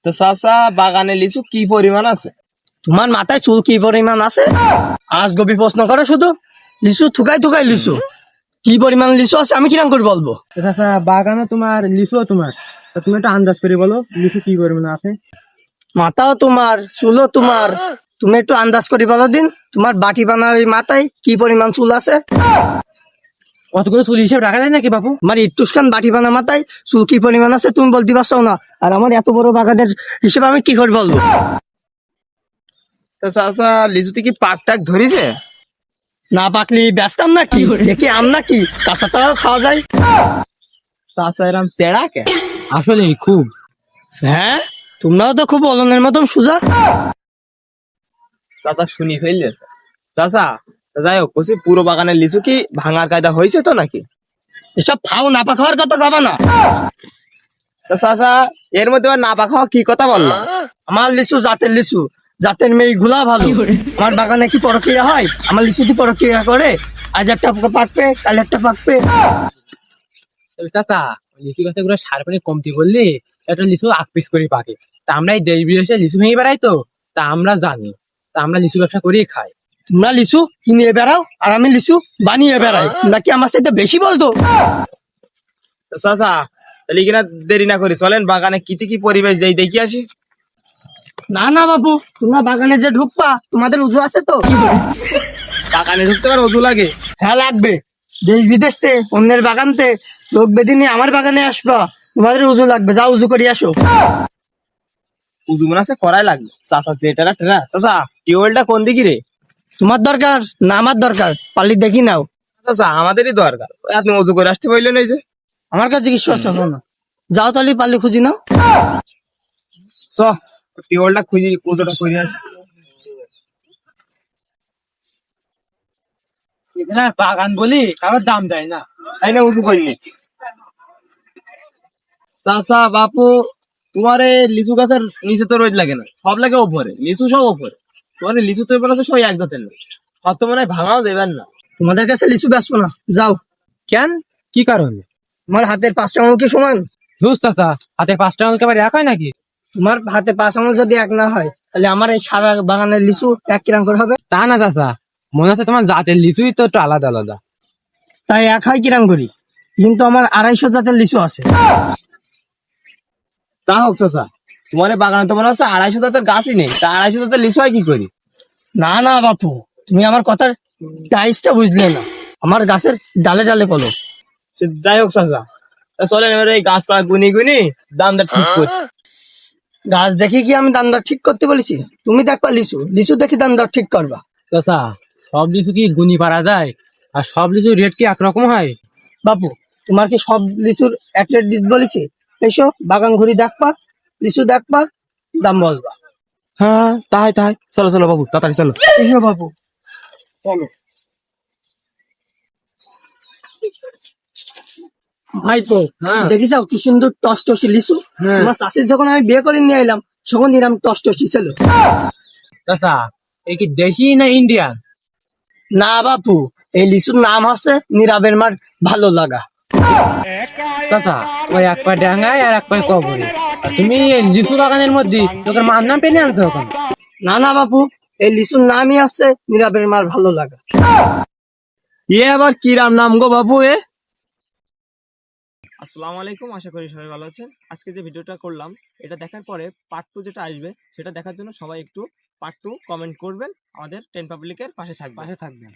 তো চাচা বাগানে লিচু কি পরিমাণ আছে? তোমার মাথায় চুল কি পরিমাণ আছে? আজ গবি প্রশ্ন করে শুধু। লিচু থুকাই থুকাই লিচু, কি পরিমাণ লিচু আছে আমি কিরম করে বলবো? আচ্ছা, বাগানে তোমার লিচুও তোমার, তা তুমি একটু আন্দাজ করে বলো লিচু কি পরিমাণ আছে। মাথাও তোমার, চুলও তোমার, তুমি একটু আন্দাজ করে বলো দিন। তোমার বাটি বানা ওই মাথায় কি পরিমাণ চুল আছে? অতগুলো চুল হিসেবে রাখা যায় নাকি বাবু? আমার ইটুসখান বাটি বানা মাথায় চুল কি পরিমাণ আছে তুমি বলতে পারছো না, আর আমার এত বড় বাগানের হিসেবে আমি কি করে বলবো? তো চাচা লিচুতে কি পাক টাক ধরেছে? না পাকলি ব্যস্তাম নাকি? দেখি আম নাকি কাঁচা টাও খাওয়া যায়? চাচা এরম তেড়া কে? আসলে খুব। হ্যাঁ, তোমরাও তো খুব অলনের মতন সোজা। চাচা শুনি ফেললেছে। চাচা যাই হোক, বলছি পুরো বাগানের লিচু কি ভাঙার কায়দা হয়েছে তো নাকি? এসব ফাও না পা খাওয়ার কথা গাবা না। তো চাচা এর মধ্যে আবার না পাকা হওয়া কি কথা বললাম? আমার লিচু জাতের লিচু, জাতের মেয়ে গুলা ভালো। আমার বাগানে কি পরক্রিয়া হয়? আমার লিচু কি পরক্রিয়া করে? আজ একটা পাকবে, কাল একটা পাকবে। চাচা লিচু গাছে গুলো সার পানি কমতি করলে একটা লিচু আগ পিস করে পাকে। তা আমরা এই দেশ বিদেশে লিচু ভেঙে বেড়াই তো, তা আমরা জানি, তা আমরা লিচু ব্যবসা করেই খাই। তোমরা লিচু কিনে বেড়াও আর আমি লিচু বানিয়ে বেড়াই, নাকি আমার সাথে বেশি বলতো? তো চাচা তাহলে কিনা দেরি না করি চলেন বাগানে কি কি পরিবেশ যাই দেখি আসি। না না বাবু, তোমরা বাগানে যে ঢুকবা তোমাদের উজু আছে তো? বাগানে ঢুকতে পারে অজু লাগে? হ্যাঁ লাগবে। দেশ বিদেশ তে অন্যের বাগানতে লোক বেদিনে আমার বাগানে আসবা, তোমাদের উজু লাগবে। যাও উজু করে আসো। উজু মনে আছে করাই লাগবে। চাচা যেটা টেরা চাচা টিউবওয়েলটা কোন দিকে রে? তোমার দরকার না আমার দরকার? পারলি দেখি নাও। চাচা আমাদেরই দরকার। ওই আপনি উজু করে আসতে বললেন এই যে। আমার কাছে কিছু আছে না। যাও তাহলে পারলি খুঁজি নাও। চ টিউবওয়েলটা খুঁজি উজুটা করে আসি। বাগান বলি কারোর দাম দেয় না। তাই না উজু করিনি। চাচা বাপু তোমার এই লিচু গাছের নিচে তো রোদ লাগে না, সব লাগে ওপরে, লিচু সব ওপরে। তোমার এই লিচু তো এবার আছে সব এক জাতের না, সব তো মনে হয় ভাঙাও দেবেন না। তোমাদের কাছে লিচু বেচবো না, যাও। কেন, কি কারণে? তোমার হাতের 5টা আঙুল কি সমান? ধুস চাচা, হাতে 5টা আঙুল একেবারে এক হয় নাকি? তোমার হাতে 5 আঙুল যদি এক না হয়, তাহলে আমার এই সারা বাগানের লিচু এক কিরাম করে হবে? তা না চাচা, মনে হচ্ছে তোমার জাতের লিচুই তো একটু আলাদা আলাদা। তাই এক হয় কিরাম করি? কিন্তু আমার 250 জাতের লিচু আছে। তা হোক চাচা, তোমার এই বাগানে তো মনে হচ্ছে 250 জাতের গাছই নেই, তা 250 জাতের লিচু হয় কি করি? না না বাপু, তুমি আমার কথার টাইসটা বুঝলে না। আমার গাছের ডালে ডালে কলম। সে যাই হোক চাচা, তা চলেন এবার এই গাছপালা গুনি গুনি দাম দর ঠিক করি। গাছ দেখি কি আমি দাম দর ঠিক করতে বলেছি? তুমি দেখবা লিচু, লিচু দেখি দাম দর ঠিক করবা। চাচা সব লিচু কি গুনি পারা যায়? আর সব লিচুর রেট কি একরকম হয়? বাপু, তোমার কি সব লিচুর এক রেট দিতে বলেছি? এসো বাগান ঘুরি দেখবা, লিচু দেখবা, দাম বলবা। হ্যাঁ তাই তাই, চলো চলো বাবু তাড়াতাড়ি চলো। এসো বাপু, চলো। ভাই তো হ্যাঁ। দেখিস কি সুন্দর টসটসি লিচু। হ্যাঁ। তোমার শাশুড়ি যখন আমি বিয়ে করে নিয়ে এলাম, তখন নিলাম টসটসি ছিল। চাচা এই কি দেশি না ইন্ডিয়ান? না বাপু, এই লিচুর নাম হচ্ছে নীরবের মার ভালো লাগা। চাচা ওই এক পায়ে ডাঙ্গায় আর এক পায়ে কবরে, আর তুমি এই লিচু বাগানের মধ্যে তোকে মার নাম টেনে আনছো ওখানে? না না বাপু, এই লিচুর নামই হচ্ছে নীরবের মার ভালো লাগা। এ আবার কি রাম নাম গো বাবু এ? আসসালামু আলাইকুম, আশা করি সবাই ভালো আছেন। আজকে যে ভিডিওটা করলাম এটা দেখার পরে পার্ট 2 যেটা আসবে সেটা দেখার জন্য সবাই একটু পার্ট 2 কমেন্ট করবেন, আমাদের 10 পাবলিকের পাশে থাকবেন।